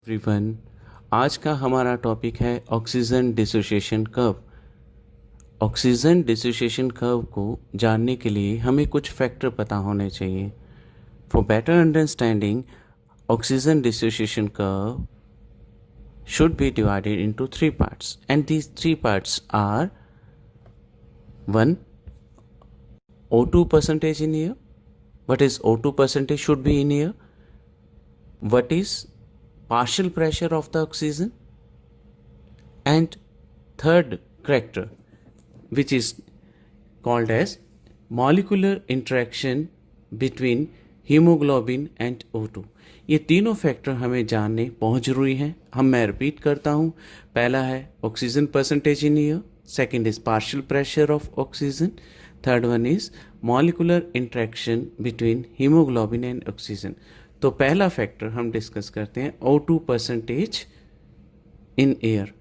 Everyone. आज का हमारा टॉपिक है oxygen dissociation curve. Oxygen dissociation curve को जानने के लिए हमें कुछ फैक्टर पता होने चाहिए। For better understanding oxygen dissociation curve should be divided into three parts, and these three parts are: 1. O2 percentage in air. What is O2 percentage should be in air? What is partial pressure of the oxygen? And third character, which is called as molecular interaction between hemoglobin and O2. ये तीनों factor हमें जानने बहुत ज़रूरी हैं। मैं repeat करता हूँ। पहला है oxygen percentage in air, second is partial pressure of oxygen, third one is molecular interaction between hemoglobin and oxygen. तो पहला फैक्टर हम डिस्कस करते हैं O2 percentage in air.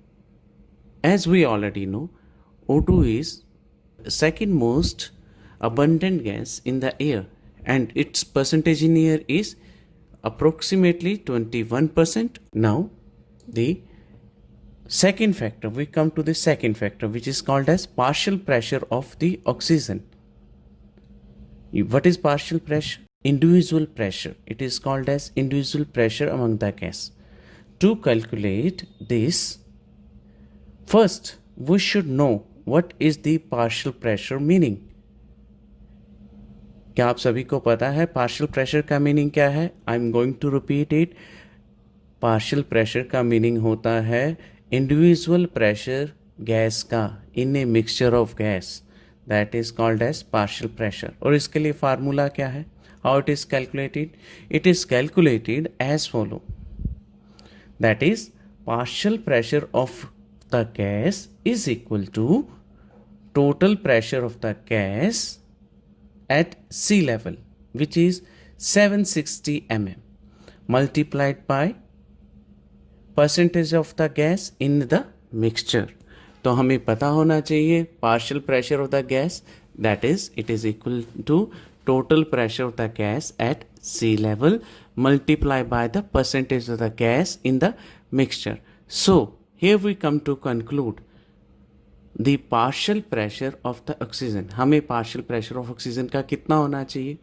As we already know, O2 is second most abundant gas in the air and its percentage in air is approximately 21%. Now the second factor, we come to the second factor, which is called as partial pressure of the oxygen. What is partial pressure? Individual pressure. It is called as individual pressure among the gas. To calculate this, first we should know what is the partial pressure meaning. क्या आप सभी को पता है partial pressure का meaning क्या है? I am going to repeat it. Partial pressure का मीनिंग होता है इंडिविजुअल प्रेशर गैस का in a mixture of gas, that is called as partial pressure. और इसके लिए फार्मूला क्या है? How it is calculated? It is calculated as follow, that is partial pressure of the gas is equal to total pressure of the gas at sea level, which is 760 mm, multiplied by percentage of the gas in the mixture. तो हमें पता होना चाहिए partial pressure of the gas, that is it is equal to total pressure of the gas at sea level multiplied by the percentage of the gas in the mixture. So here we come to conclude the partial pressure of the oxygen. हमें partial pressure of oxygen का कितना होना चाहिए?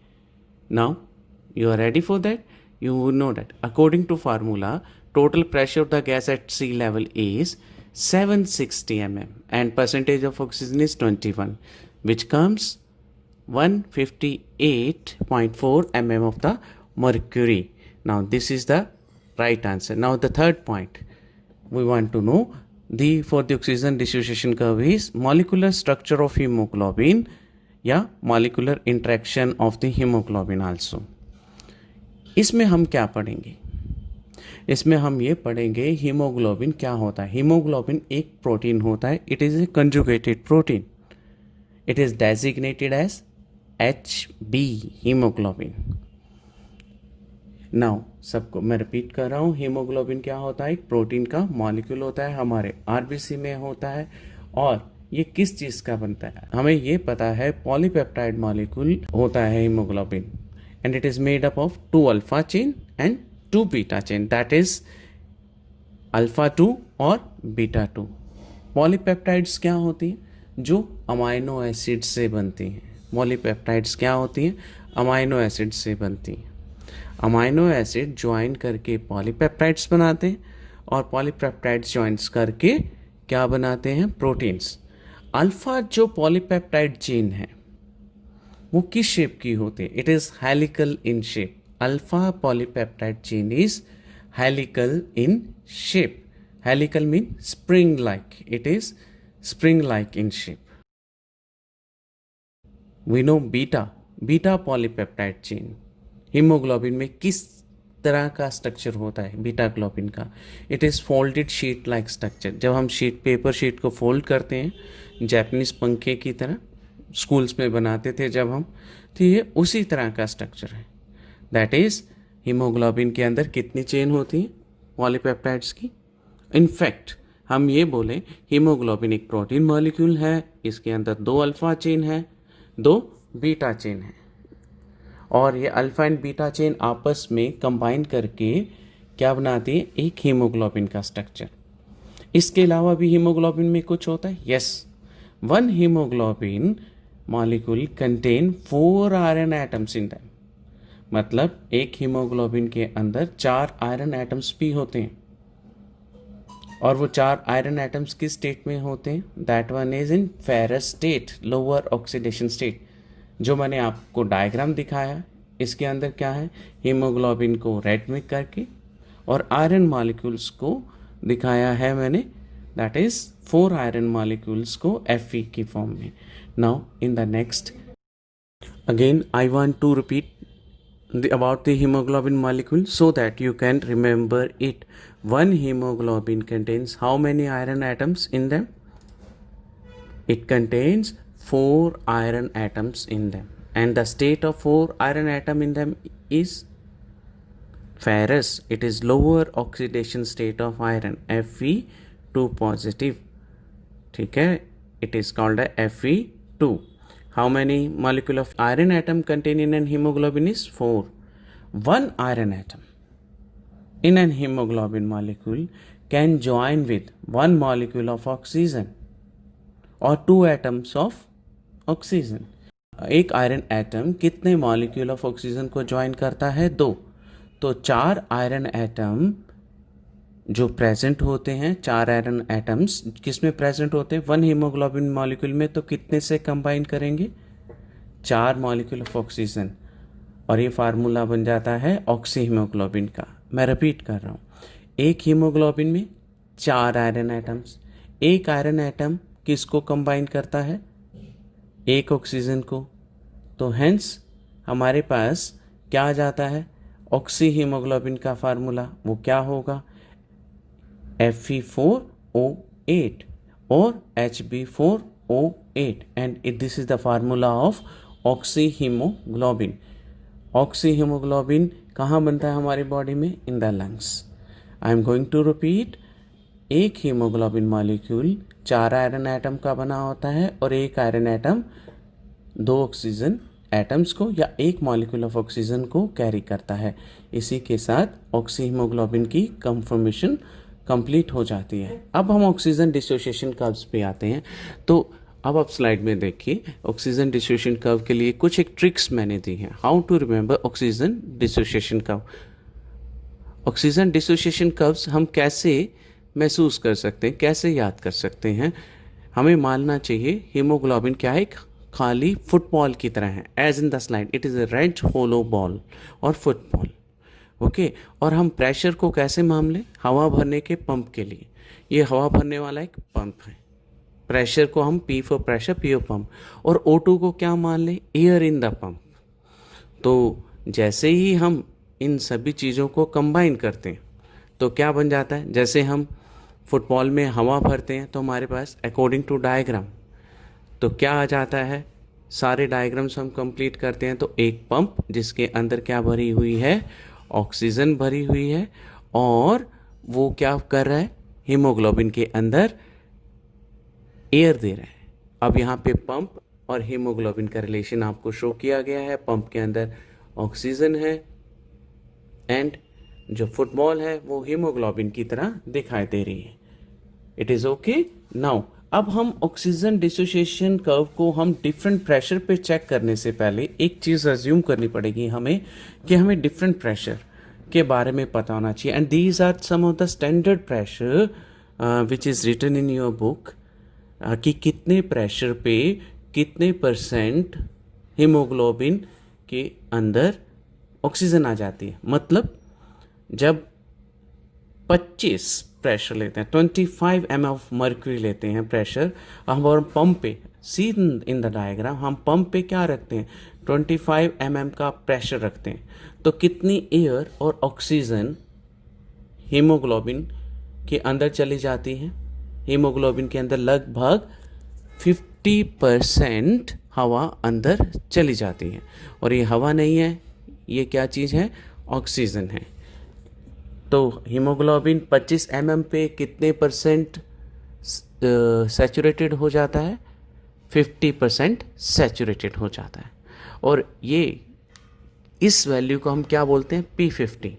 Now you are ready for that? You know that according to formula total pressure of the gas at sea level is 760 mm and percentage of oxygen is 21, which comes 158.4 mm of the mercury. Now this is the right answer. Now the third point we want to know, for the oxygen dissociation curve is molecular structure of hemoglobin या molecular interaction of the hemoglobin also. इसमें हम क्या पढ़ेंगे? इसमें हम ये पढ़ेंगे haemoglobin क्या होता है। हीमोग्लोबिन एक प्रोटीन होता है, it is a conjugated protein, it is designated as HB hemoglobin. Now सबको मैं रिपीट कर रहा हूँ, हीमोग्लोबिन क्या होता है? एक प्रोटीन का मॉलिक्यूल होता है, हमारे RBC में होता है। और ये किस चीज़ का बनता है? हमें ये पता है पॉलीपेप्टाइड मॉलिक्यूल होता है haemoglobin, and it is made up of 2 alpha chain and 2 beta chain, that is alpha 2 और बीटा 2। पॉलीपेप्टाइड्स क्या होती हैं? जो अमाइनो एसिड से बनती हैं। पॉलीपेप्टाइड्स क्या होती हैं? अमाइनो एसिड से बनती हैं। अमाइनो एसिड ज्वाइन करके पॉलीपेप्टाइड्स बनाते हैं, और पॉलीपेप्टाइड्स ज्वाइंस करके क्या बनाते हैं? प्रोटीन्स। अल्फा जो पॉलीपेप्टाइड चेन है वो किस शेप की होती है? It is helical in shape. Alpha polypeptide chain is helical in shape. Helical mean spring like, it is spring like in shape. We know beta polypeptide chain hemoglobin में किस तरह का स्ट्रक्चर होता है? बीटा ग्लोबिन का it is folded sheet like structure. जब हम paper sheet को फोल्ड करते हैं जैपनीज पंखे की तरह, स्कूल्स में बनाते थे जब हम, तो ये उसी तरह का स्ट्रक्चर है। दैट इज़ हीमोग्लोबिन के अंदर कितनी चेन होती हैं पॉलीपेप्टाइड्स की? इनफैक्ट हम ये बोलें हीमोग्लोबिन एक प्रोटीन मॉलिक्यूल है, इसके अंदर 2 अल्फा चेन है, 2 बीटा चेन है, और ये अल्फा एंड बीटा चेन आपस में कंबाइन करके क्या बनाती है, एक हीमोग्लोबिन का स्ट्रक्चर। इसके अलावा भी हीमोग्लोबिन में कुछ होता है, yes. One haemoglobin molecule contain 4 iron atoms in them. मतलब एक हीमोग्लोबिन के अंदर 4 आयरन एटम्स भी होते हैं। और वो 4 आयरन एटम्स किस स्टेट में होते हैं, that one is in ferrous state, lower oxidation state. जो मैंने आपको डायग्राम दिखाया, इसके अंदर क्या है, हीमोग्लोबिन को रेड में करके और आयरन मॉलिक्यूल्स को दिखाया है मैंने, दैट इज 4 आयरन मॉलिक्यूल्स को Fe की फॉर्म में। Now in the next again I want to repeat about the hemoglobin molecule so that you can remember it. One hemoglobin contains how many iron atoms in them? It contains 4 iron atoms in them, and the state of 4 iron atom in them is ferrous. It is lower oxidation state of iron, Fe2 positive. ठीक है, it is called a Fe2. How many molecule of iron atom contained in an hemoglobin is 4. One iron atom in an hemoglobin molecule can join with one molecule of oxygen or 2 atoms of oxygen. एक iron atom कितने molecule of oxygen को join करता है, 2। तो 4 iron atom जो present होते हैं, 4 iron atoms किस में प्रेजेंट होते हैं, वन हीमोग्लोबिन मॉलिक्यूल में, तो कितने से कंबाइन करेंगे, 4 मॉलिक्यूल ऑफ ऑक्सीजन, और ये फार्मूला बन जाता है ऑक्सी हीमोग्लोबिन का। मैं रिपीट कर रहा हूँ, एक हीमोग्लोबिन में 4 आयरन एटम्स, एक आयरन एटम किसको कंबाइन करता है, एक ऑक्सीजन को। तो हेंस हमारे पास क्या आ जाता है, ऑक्सी हीमोग्लोबिन का फार्मूला, वो क्या होगा, Fe4O8 or Hb4O8, and this is the formula of oxyhemoglobin. Oxyhemoglobin कहाँ बनता है हमारी बॉडी में, in the lungs. I am going to repeat, एक हीमोग्लोबिन मॉलिक्यूल 4 आयरन एटम का बना होता है, और एक आयरन एटम 2 ऑक्सीजन एटम्स को या एक मॉलिक्यूल ऑफ ऑक्सीजन को कैरी करता है। इसी के साथ ऑक्सीहीमोग्लोबिन की कंफर्मेशन कंप्लीट हो जाती है। अब हम ऑक्सीजन डिसोसिएशन कर्व्स पे आते हैं। तो अब आप स्लाइड में देखिए, ऑक्सीजन डिसोसिएशन कर्व के लिए कुछ एक ट्रिक्स मैंने दी हैं, how to remember oxygen dissociation curve. Oxygen dissociation curves हम कैसे महसूस कर सकते हैं, कैसे याद कर सकते हैं। हमें मानना चाहिए हीमोग्लोबिन क्या है, एक खाली फुटबॉल की तरह है, as in the slide it is a red hollow ball और फुटबॉल। ओके, और हम प्रेशर को कैसे मान लें, हवा भरने के पंप के लिए, ये हवा भरने वाला एक पंप है, प्रेशर को हम P for pressure, P of pump, और O2 को क्या मान लें, एयर इन द पंप। तो जैसे ही हम इन सभी चीज़ों को कंबाइन करते हैं तो क्या बन जाता है, जैसे हम फुटबॉल में हवा भरते हैं तो हमारे पास अकॉर्डिंग टू डायग्राम तो क्या आ जाता है, सारे डायग्राम्स हम कंप्लीट करते हैं तो एक पंप जिसके अंदर क्या भरी हुई है, ऑक्सीजन भरी हुई है, और वो क्या कर रहा है, हीमोग्लोबिन के अंदर एयर दे रहा है। अब यहाँ पे पंप और हीमोग्लोबिन का रिलेशन आपको शो किया गया है, पंप के अंदर ऑक्सीजन है एंड जो फुटबॉल है वो हीमोग्लोबिन की तरह दिखाई दे रही है। It is okay. नाउ अब हम ऑक्सीजन डिसोसिएशन कर्व को हम डिफरेंट प्रेशर पे चेक करने से पहले एक चीज़ अज्यूम करनी पड़ेगी हमें, कि हमें डिफरेंट प्रेशर के बारे में पता होना चाहिए, and these are some of the standard pressure which is written in your book, कि कितने प्रेशर पे कितने % हीमोग्लोबिन के अंदर ऑक्सीजन आ जाती है। मतलब जब 25 प्रेशर लेते हैं, 25 mm ऑफ मर्क्यूरी लेते हैं प्रेशर, हम और पंप पे सी इन द डायग्राम हम पंप पे क्या रखते हैं, 25 mm का प्रेशर रखते हैं, तो कितनी एयर और ऑक्सीजन हीमोग्लोबिन के अंदर चली जाती है, हीमोग्लोबिन के अंदर लगभग 50% हवा अंदर चली जाती है, और ये हवा नहीं है, ये क्या चीज़ है, ऑक्सीजन है। तो हीमोग्लोबिन 25 mm पे कितने % सैचुरेटेड हो जाता है, 50% सैचुरेटेड हो जाता है, और ये इस वैल्यू को हम क्या बोलते हैं, P50।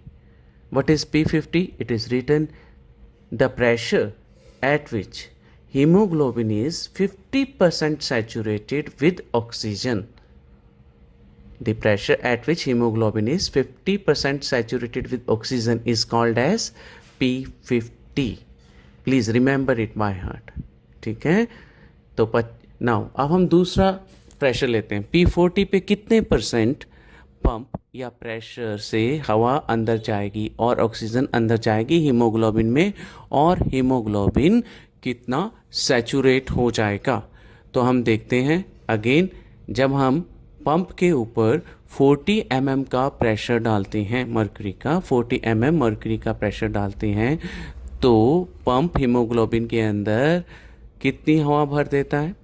What is P50? It is written the pressure at which hemoglobin is 50% saturated with oxygen. The pressure at which hemoglobin is 50% saturated with oxygen is called as P50. Please remember it by heart. ठीक है, तो now अब हम दूसरा pressure लेते हैं. P40 पे कितने परसेंट पंप या प्रेशर से हवा अंदर जाएगी और ऑक्सीजन अंदर जाएगी हीमोग्लोबिन में, और हीमोग्लोबिन कितना सैचुरेट हो जाएगा. तो हम देखते हैं अगेन, जब हम पंप के ऊपर 40 mm का प्रेशर डालते हैं, मर्क्यूरी का 40 mm मर्क्यूरी का प्रेशर डालते हैं, तो पंप हीमोग्लोबिन के अंदर कितनी हवा भर देता है?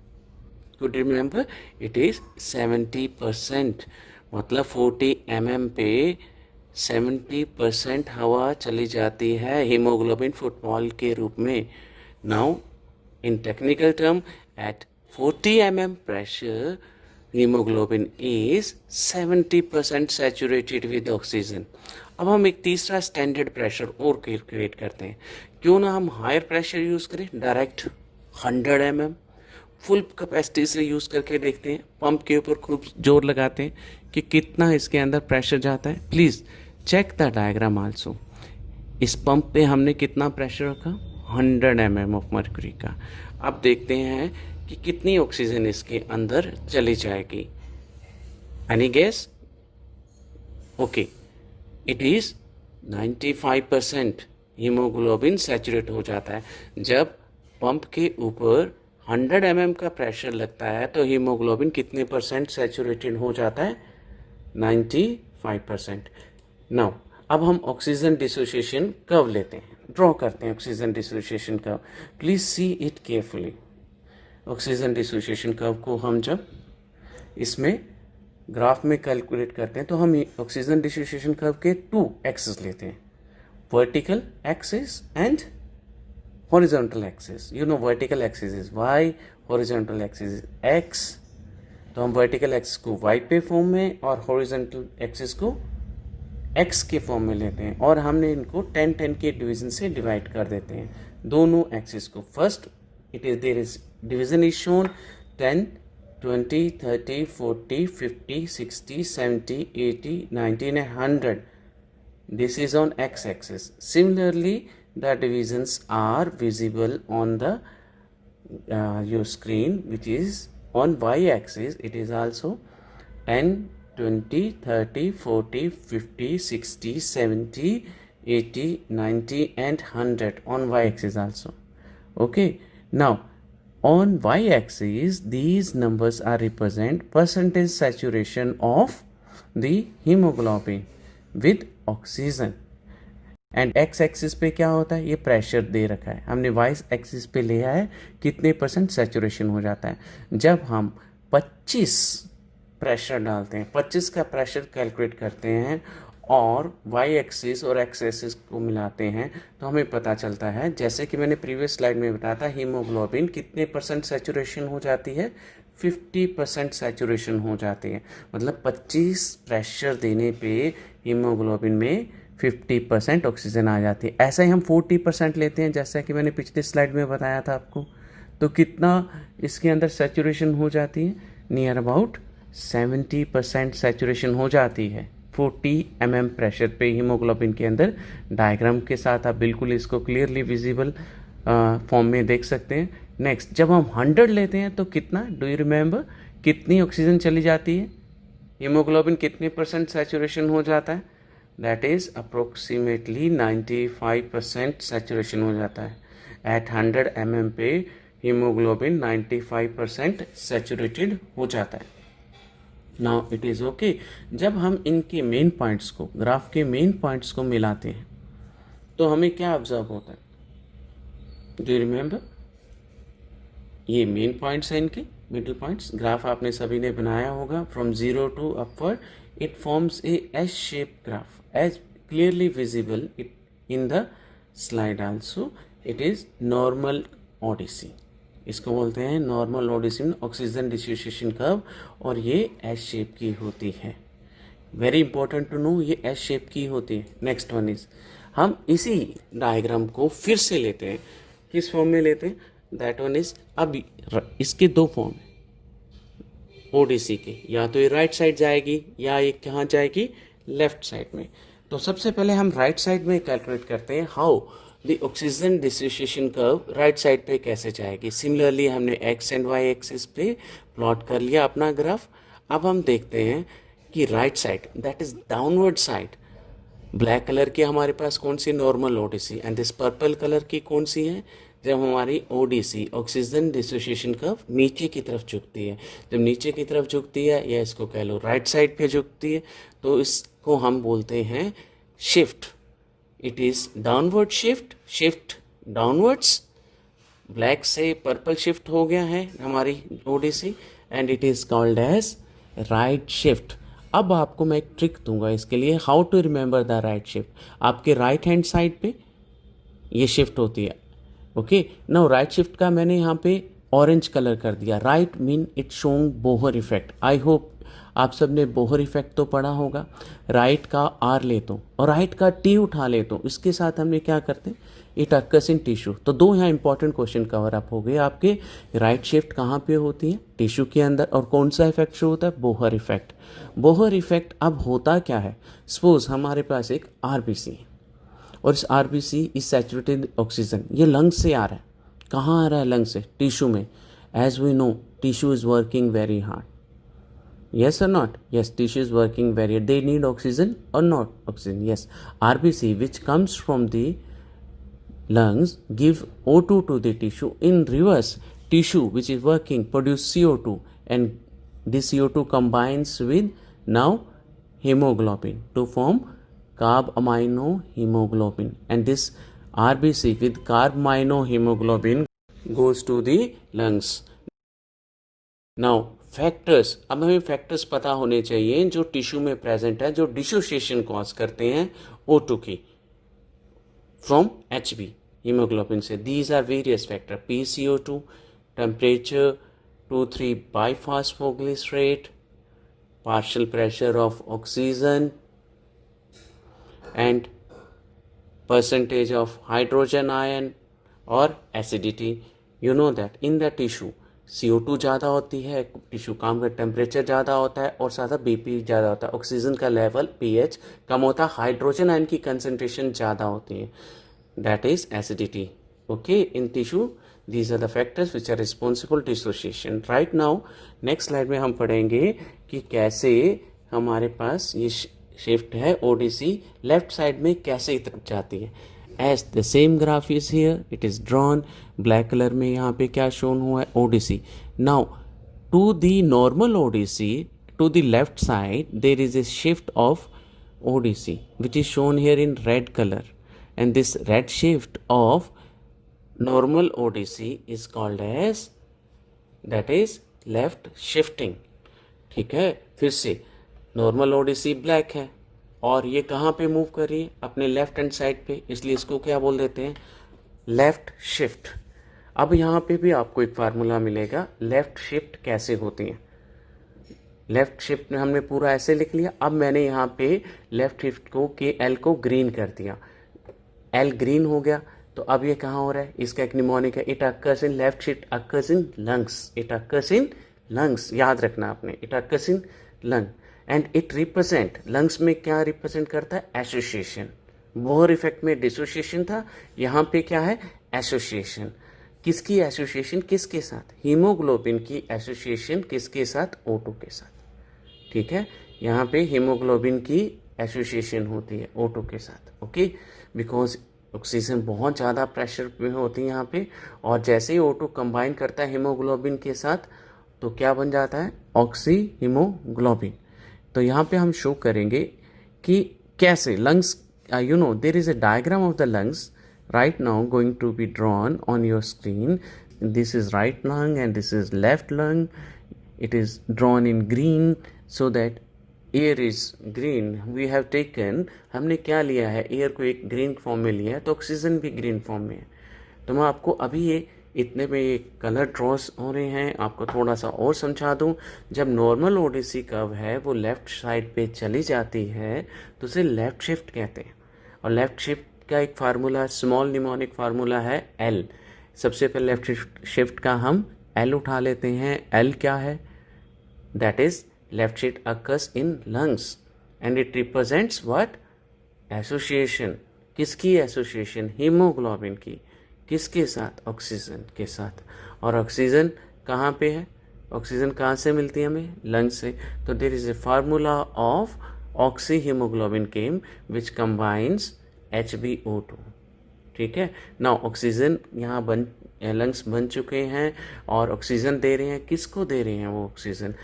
Could you remember? It is 70%. मतलब 40 mm पे 70% हवा चली जाती है हीमोग्लोबिन फुटबॉल के रूप में. Now in technical term, at 40 mm pressure hemoglobin is 70% saturated with oxygen. अब हम एक तीसरा स्टैंडर्ड प्रेशर और क्रिएट करते हैं. क्यों ना हम हायर प्रेशर यूज़ करें, डायरेक्ट 100 mm फुल कैपेसिटी से यूज़ करके देखते हैं. पंप के ऊपर खूब जोर लगाते हैं कि कितना इसके अंदर प्रेशर जाता है. Please check the diagram also. इस पंप पे हमने कितना प्रेशर रखा? 100 mm ऑफ मर्क्यूरी का. अब देखते हैं कि कितनी ऑक्सीजन इसके अंदर चली जाएगी. Any guess? Okay, it is 95% hemoglobin saturate हो जाता है. जब पंप के ऊपर 100 mm का प्रेशर लगता है तो हीमोग्लोबिन कितने परसेंट सैचुरेटेड हो जाता है? 95%. नाउ अब हम ऑक्सीजन डिसोसिएशन कर्व लेते हैं, ड्रॉ करते हैं oxygen dissociation curve. Please see it carefully. Oxygen dissociation curve को हम जब इसमें ग्राफ में कैलकुलेट करते हैं तो हम ऑक्सीजन डिसोसिएशन कर्व के 2 एक्सिस लेते हैं, vertical axis and horizontal axis. You know vertical axis is y, horizontal axis is x. तो हम vertical axis को y पे फॉर्म में और horizontal axis को x के फॉर्म में लेते हैं, और हमने इनको 10-10 के डिवीजन से डिवाइड कर देते हैं दोनों एक्सिस को. First it is there is division is shown 10, 20, 30, 40, 50, 60, 70, 80, 90 and 100. This is on x axis. Similarly, the divisions are visible on the your screen, which is on y axis. It is also 10, 20, 30, 40, 50, 60, 70, 80, 90 and 100 on y axis also. Okay, now on y axis these numbers are represent percentage saturation of the hemoglobin with oxygen. And x axis पे क्या होता है? ये pressure दे रखा है, हमने Y axis पे लिया है कितने परसेंट सैचुरेशन हो जाता है. जब हम 25 प्रेशर डालते हैं, 25 का प्रेशर कैलकुलेट करते हैं और वाई एक्सिस और एक्स एक्सिस को मिलाते हैं तो हमें पता चलता है, जैसे कि मैंने प्रीवियस स्लाइड में बताया था, हीमोग्लोबिन कितने परसेंट सैचुरेशन हो जाती है? 50% सैचुरेशन हो जाती है. मतलब 25 प्रेशर देने पे हीमोग्लोबिन में 50% ऑक्सीजन आ जाती है. ऐसा ही हम 40% लेते हैं, जैसा कि मैंने पिछले स्लाइड में बताया था आपको. तो कितना इसके अंदर सैचुरेशन हो जाती है? नियर अबाउट 70% सैचुरेशन हो जाती है 40 mm प्रेशर पे हीमोग्लोबिन के अंदर. डायग्राम के साथ आप बिल्कुल इसको क्लियरली विजिबल फॉर्म में देख सकते हैं. नेक्स्ट, जब हम 100 लेते हैं तो कितना, डू यू रिमेंबर, कितनी ऑक्सीजन चली जाती है? हीमोग्लोबिन कितने परसेंट सैचुरेशन हो जाता है? दैट इज़ अप्रोक्सीमेटली 95% सैचुरेशन हो जाता है. एट 100 mm पे हीमोग्लोबिन 95% सैचुरेटेड हो जाता है. Now it is okay. जब हम इनके मेन पॉइंट्स को, ग्राफ के मेन पॉइंट्स को मिलाते हैं तो हमें क्या ऑब्जर्व होता है? Do you remember? ये मेन पॉइंट्स हैं इनके, मिडिल पॉइंट्स. ग्राफ आपने सभी ने बनाया होगा from 0 to upward. It forms a S-shaped graph as clearly visible in the slide also. It is normal ODC. इसको बोलते हैं नॉर्मल ओडिसी में ऑक्सीजन डिसोसिएशन कर्व, और ये एस शेप की होती है. वेरी इंपॉर्टेंट टू नो, ये एस शेप की होती है. नेक्स्ट वन इज हम इसी डायग्राम को फिर से लेते हैं, किस फॉर्म में लेते हैं, दैट वन इज, अब इसके दो फॉर्म है ओडीसी के, या तो ये राइट साइड जाएगी या ये कहाँ जाएगी, लेफ्ट साइड में। तो सबसे पहले हम राइट साइड में कैलकुलेट करते हैं how the oxygen dissociation curve right side पे कैसे जाएगी। सिमिलरली हमने एक्स एंड वाई एक्सिस पे प्लॉट कर लिया अपना ग्राफ। अब हम देखते हैं कि right side, that is downward side, black colour की हमारे पास कौन सी, normal ODC, and this purple colour की कौन सी है, जब हमारी ओडीसी ऑक्सीजन डिसोसिएशन कर्व नीचे की तरफ झुकती है। जब नीचे की तरफ झुकती है, या इसको कह लो राइट साइड पे झुकती है, तो इसको हम बोलते हैं shift. It is downward shift, shift downwards, black से पर्पल शिफ्ट हो गया है हमारी ODC, and it is called as right shift. अब आपको मैं एक ट्रिक दूंगा इसके लिए, how to remember the right shift. आपके राइट हैंड साइड पे ये शिफ्ट होती है, ओके। नाउ राइट शिफ्ट का मैंने यहाँ पे ऑरेंज कलर कर दिया, right mean it showing Bohr effect. I hope आप सब ने बोहर इफेक्ट तो पढ़ा होगा। राइट का आर लेता हूँ और राइट का टी उठा लेता हूँ, इसके साथ हमने क्या करते हैं, इट अकर्स इन टिश्यू। तो दो यहाँ इंपॉर्टेंट क्वेश्चन कवर अप हो गए आपके। राइट शिफ्ट कहाँ पे होती है, टिश्यू के अंदर, और कौन सा इफेक्ट शो होता है, बोहर इफेक्ट। बोहर इफेक्ट अब होता क्या है, सपोज हमारे पास एक आरबीसी है और इस आरबीसी इज सैचुरेटेड ऑक्सीजन, ये लंग्स से आ रहा है। कहाँ आ रहा है, लंग से, टिश्यू में। As we know tissue is working very hard, yes or not, yes, tissue is working very, they need oxygen or not oxygen, yes. RBC which comes from the lungs give O2 to the tissue, in reverse tissue which is working produce CO2, and this CO2 combines with now hemoglobin to form carbaminohemoglobin, and this RBC with carbaminohemoglobin goes to the lungs. Now factors, अब हमें factors पता होने चाहिए जो tissue में present है, जो dissociation cause करते हैं O2 की फ्रॉम HB हीमोग्लोबिन से। These are various factor, PCO2, temperature, 2,3 biphosphoglycerate, partial pressure of oxygen, and percentage of hydrogen ion और acidity. You know that in the tissue CO2 ज़्यादा होती है, टिश्यू काम का टेम्परेचर ज़्यादा होता है और साथ BP ज़्यादा होता है, ऑक्सीजन का लेवल pH कम होता है, हाइड्रोजन आयन की कंसंट्रेशन ज़्यादा होती है, that is acidity, okay. In tissue these are the factors which are responsible dissociation. Right now next slide में हम पढ़ेंगे कि कैसे हमारे पास ये शिफ्ट है ओडीसी लेफ्ट साइड में कैसे जाती है। As the same graph is here, it is drawn black color में यहाँ पे क्या shown हुआ है, ODC. Now to the normal ODC, to the left side there is a shift of ODC which is shown here in red color, and this red shift of normal ODC is called as, that is left shifting, ठीक है। फिर से normal Odissi black है और ये कहाँ पे move कर रही है, अपने लेफ्ट हैंड साइड पे, इसलिए इसको क्या बोल देते हैं, लेफ्ट शिफ्ट। अब यहाँ पे भी आपको एक फार्मूला मिलेगा लेफ्ट शिफ्ट कैसे होती है। लेफ्ट शिफ्ट में हमने पूरा ऐसे लिख लिया। अब मैंने यहाँ पे लेफ्ट शिफ्ट को एल को ग्रीन कर दिया, एल ग्रीन हो गया। तो अब ये कहाँ हो रहा है, इसका एक निमोनिक है, it occurs in left shift occurs in lungs, it occurs in lungs, याद रखना आपने, it occurs in lung, and it represent, lungs में क्या रिप्रेजेंट करता है, एसोसिएशन। बोहर इफेक्ट में डिसोसिएशन था, यहाँ पे क्या है, एसोसिएशन। किसकी एसोसिएशन, किसके साथ, हीमोग्लोबिन की एसोसिएशन किसके साथ, O2 के साथ, ठीक है। यहाँ पे हीमोग्लोबिन की एसोसिएशन होती है O2 के साथ, ओके, बिकॉज ऑक्सीजन बहुत ज़्यादा प्रेशर में होती है यहाँ पे, और जैसे ही O2 कंबाइन करता है हीमोग्लोबिन के साथ तो क्या बन जाता है, ऑक्सी हीमोग्लोबिन। तो यहाँ पे हम शो करेंगे कि कैसे lungs, you know there is a diagram of the lungs right now going to be drawn on your screen. This is right lung and this is left lung. It is drawn in green so that air is green. We have taken, हमने क्या लिया है, air को एक green form में लिया है, तो ऑक्सीजन भी ग्रीन फॉर्म में है। तो मैं आपको अभी ये इतने में ये कलर ड्रॉस हो रहे हैं, आपको थोड़ा सा और समझा दूं। जब नॉर्मल ओडीसी कर्व है वो लेफ्ट साइड पे चली जाती है तो उसे लेफ्ट शिफ्ट कहते हैं, और लेफ्ट शिफ्ट का एक फार्मूला, स्मॉल निमोनिक फार्मूला है एल। सबसे पहले लेफ्ट शिफ्ट का हम एल उठा लेते हैं। एल क्या है? That is left shift occurs in lungs and it represents what? Association. किसकी एसोसिएशन? हीमोग्लोबिन की। किसके साथ? ऑक्सीजन के साथ। और ऑक्सीजन कहाँ पे है? ऑक्सीजन कहाँ से मिलती है हमें? लंग्स से। तो there is a formula of oxyhemoglobin came which combines HbO2। ठीक है। नाउ ऑक्सीजन यहाँ लंग्स बन चुके हैं और ऑक्सीजन दे रहे हैं। किसको दे रहे हैं वो ऑक्सीजन?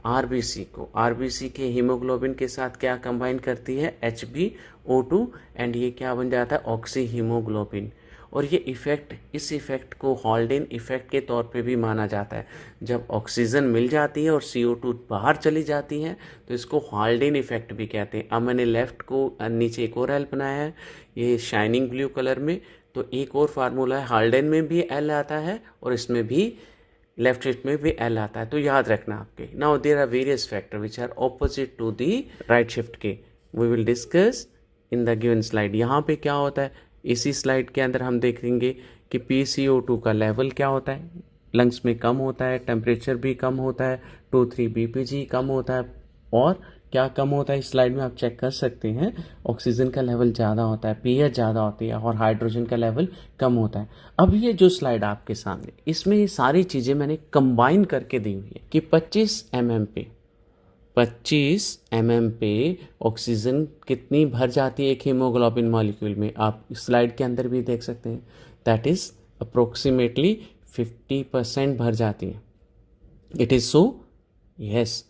आरबीसी को। आरबीसी के हीमोग्लोबिन के साथ क्या कंबाइन करती है? HbO2 एंड ये क्या बन जाता है? Oxy haemoglobin. और ये इफ़ेक्ट, इस इफ़ेक्ट को हॉल्डेन इफ़ेक्ट के तौर पे भी माना जाता है। जब ऑक्सीजन मिल जाती है और CO2 बाहर चली जाती है तो इसको हॉल्डेन इफ़ेक्ट भी कहते हैं। अब मैंने लेफ़्ट को नीचे एक और एल बनाया है, ये शाइनिंग ब्लू कलर में। तो एक और फार्मूला है, हॉल्डेन में भी एल आता है और इसमें भी लेफ्ट शिफ्ट में भी एल आता है। तो याद रखना आपके। Now there are various factor which are opposite to the right shift के। We will discuss in the given slide. यहाँ पे क्या होता है, इसी स्लाइड के अंदर हम देखेंगे कि PCO2 का लेवल क्या होता है, लंग्स में कम होता है, टेम्परेचर भी कम होता है, 2-3 BPG कम होता है। और क्या कम होता है? इस स्लाइड में आप चेक कर सकते हैं। ऑक्सीजन का लेवल ज़्यादा होता है, pH ज़्यादा होती है और हाइड्रोजन का लेवल कम होता है। अब ये जो स्लाइड आपके सामने, इसमें ये सारी चीज़ें मैंने कंबाइन करके दी हुई है कि 25 mm पे ऑक्सीजन कितनी भर जाती है एक हीमोग्लोबिन मॉलिक्यूल में। आप स्लाइड के अंदर भी देख सकते हैं। दैट इज अप्रोक्सीमेटली 50% भर जाती है। It is so? यस।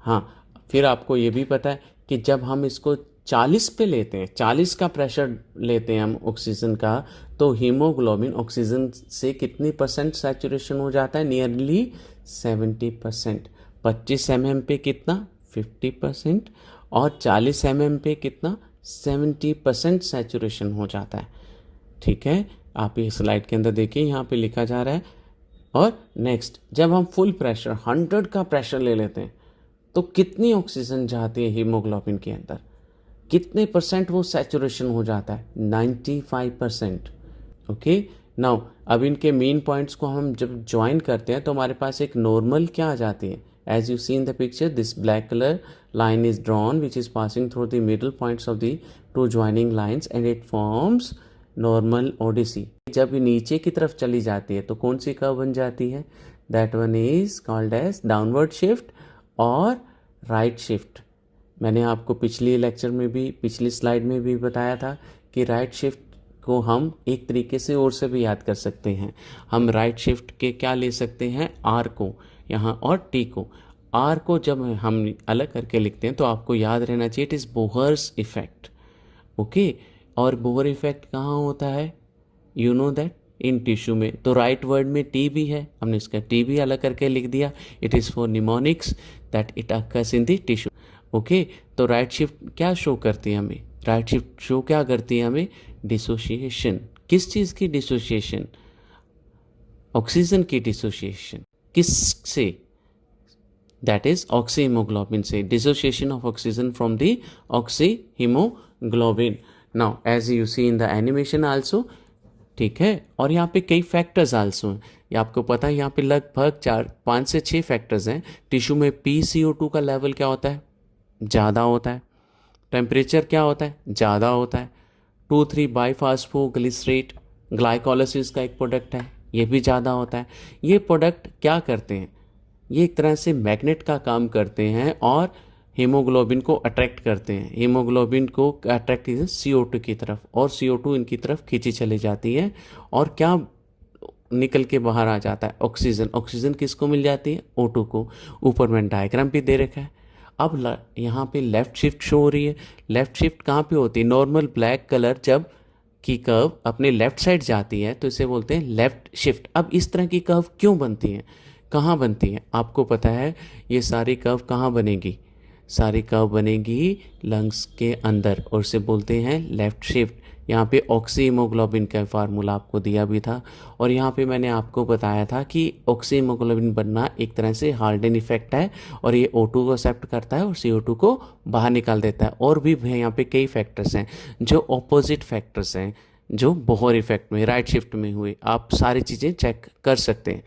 हाँ, फिर आपको ये भी पता है कि जब हम इसको 40 पे लेते हैं, 40 का प्रेशर लेते हैं हम ऑक्सीजन का, तो हीमोग्लोबिन ऑक्सीजन से कितनी % सैचुरेशन हो जाता है? नियरली 70%। 25 mm पे कितना? 50%। और 40 mm पे कितना? 70% सैचुरेशन हो जाता है। ठीक है, आप ये स्लाइड के अंदर देखिए, यहाँ पे लिखा जा रहा है। और नेक्स्ट, जब हम फुल प्रेशर 100 का प्रेशर ले लेते हैं तो कितनी ऑक्सीजन जाती है हीमोग्लोबिन के अंदर? कितने % वो सैचुरेशन हो जाता है? 95%। ओके। नाउ अब इनके मेन पॉइंट्स को हम जब ज्वाइन करते हैं तो हमारे पास एक नॉर्मल क्या आ जाती है? As you see in the picture, this black color line is drawn which is passing through the middle points of the two joining lines and it forms normal ODC। जब ये नीचे की तरफ चली जाती है तो कौन सी कर्व बन जाती है? That one is called as downward shift और right shift। मैंने आपको पिछली लेक्चर में भी, पिछली स्लाइड में भी बताया था कि राइट शिफ्ट को हम एक तरीके से और से भी याद कर सकते हैं। हम राइट शिफ्ट के क्या ले सकते हैं? R को यहाँ और T को। R को जब हम अलग करके लिखते हैं तो आपको याद रहना चाहिए, it is Bohr's effect. Okay. और बोहर इफेक्ट कहाँ होता है? You know that in tissue में। तो राइट वर्ड में T भी है, हमने इसका T भी अलग करके लिख दिया। It is for mnemonics that it occurs in the tissue. Okay. तो राइट शिफ्ट क्या शो करती है हमें? राइट शिफ्ट शो क्या करती है हमें? डिसोसिएशन। किस चीज़ की डिसोसिएशन? ऑक्सीजन की डिसोसिएशन। किससे? दैट इज ऑक्सी हीमोग्लोबिन से। Dissociation of oxygen from the oxyhemoglobin. Now as you see in the animation also. ठीक है। और यहाँ पे कई फैक्टर्स आल्सो हैं, ये आपको पता है। यहाँ पे लगभग 5 से 6 फैक्टर्स हैं। टिश्यू में PCO2 का लेवल क्या होता है? ज़्यादा होता है। टेम्परेचर क्या होता है? ज़्यादा होता है। 2,3 बाईफास्फोग्लिसरेट ग्लाइकोलाइसिस का एक प्रोडक्ट है, ये भी ज़्यादा होता है। ये प्रोडक्ट क्या करते हैं? ये एक तरह से मैग्नेट का काम करते हैं और हीमोग्लोबिन को अट्रैक्ट करते हैं। हीमोग्लोबिन को अट्रैक्ट CO2 की तरफ, और CO2 इनकी तरफ खींची चली जाती है। और क्या निकल के बाहर आ जाता है? ऑक्सीजन। ऑक्सीजन किसको मिल जाती है? O2 को। ऊपर में डायग्राम भी दे रखा है। अब यहाँ पे लेफ़्ट शिफ्ट शो हो रही है। लेफ़्ट शिफ्ट कहाँ पे होती है? नॉर्मल ब्लैक कलर जब की कर्व अपने लेफ़्ट साइड जाती है तो इसे बोलते हैं लेफ़्ट शिफ्ट। अब इस तरह की कर्व क्यों बनती है? कहाँ बनती है? आपको पता है ये सारी कर्व कहाँ बनेगी? सारी कर्व बनेगी लंग्स के अंदर और इसे बोलते हैं लेफ़्ट शिफ्ट। यहाँ पे ऑक्सी हीमोग्लोबिन का फार्मूला आपको दिया भी था, और यहाँ पे मैंने आपको बताया था कि ऑक्सी हीमोग्लोबिन बनना एक तरह से हाल्डेन इफेक्ट है, और ये O2 को एक्सेप्ट करता है और CO2 को बाहर निकाल देता है। और भी यहाँ पे कई फैक्टर्स हैं जो ऑपोजिट फैक्टर्स हैं, जो बोहर इफेक्ट में, राइट शिफ्ट में हुए। आप सारी चीज़ें चेक कर सकते हैं।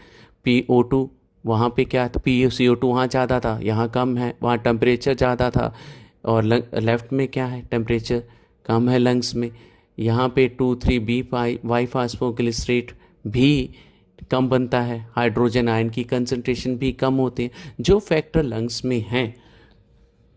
PO2 वहाँ पे क्या था, PaCO2 वहाँ ज़्यादा था, यहाँ कम है, वहाँ टेम्परेचर ज़्यादा था, और लेफ्ट में क्या है, टेम्परेचर कम है लंग्स में। यहाँ पे 2,3-B वाई फास्फोग्लिसरेट भी कम बनता है, हाइड्रोजन आयन की कंसंट्रेशन भी कम होती है। जो फैक्टर लंग्स में हैं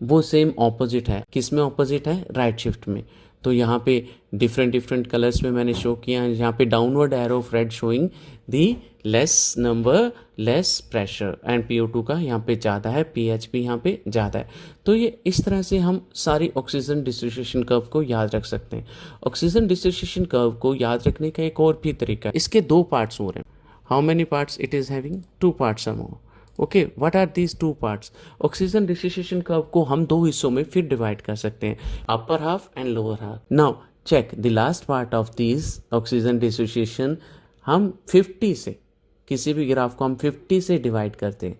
वो सेम ऑपोजिट है। किस में ऑपोजिट है, राइट शिफ्ट में। तो यहाँ पे डिफरेंट कलर्स में मैंने शो किया है। यहाँ पे downward arrow of red showing the less number less pressure, and PO2 का यहाँ पे ज़्यादा है, pH भी यहाँ पे ज़्यादा है। तो ये इस तरह से हम सारी ऑक्सीजन डिसोसिएशन कर्व को याद रख सकते हैं। ऑक्सीजन डिसोसिएशन कर्व को याद रखने का एक और भी तरीका है। इसके 2 पार्ट्स हो रहे हैं। How many parts it is having, 2 parts are more. Okay, what are these 2 parts? Oxygen dissociation curve को हम 2 हिस्सों में फिर डिवाइड कर सकते हैं, upper half and lower half. Now check the last part of this oxygen dissociation. हम 50 से, किसी भी ग्राफ को हम 50 से डिवाइड करते हैं,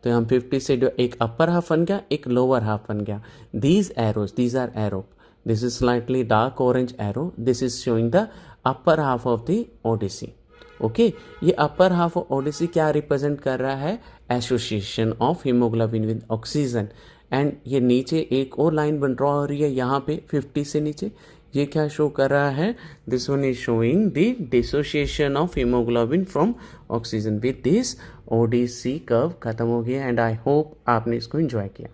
तो हम 50 से एक अपर हाफ बन गया, एक लोअर हाफ बन गया। These arrows, these are arrow, this is slightly dark orange arrow, this is showing the upper half of the ODC. Okay, ये अपर हाफ ऑफ ओडिसी क्या रिप्रेजेंट कर रहा है, association of haemoglobin with oxygen. And ये नीचे एक और line बन रहा हो रही है यहाँ पे 50 से नीचे, ये क्या शो कर रहा है, this one is showing the dissociation of hemoglobin from oxygen. With this ODC curve खत्म हो गया, एंड आई होप आपने इसको एंजॉय किया।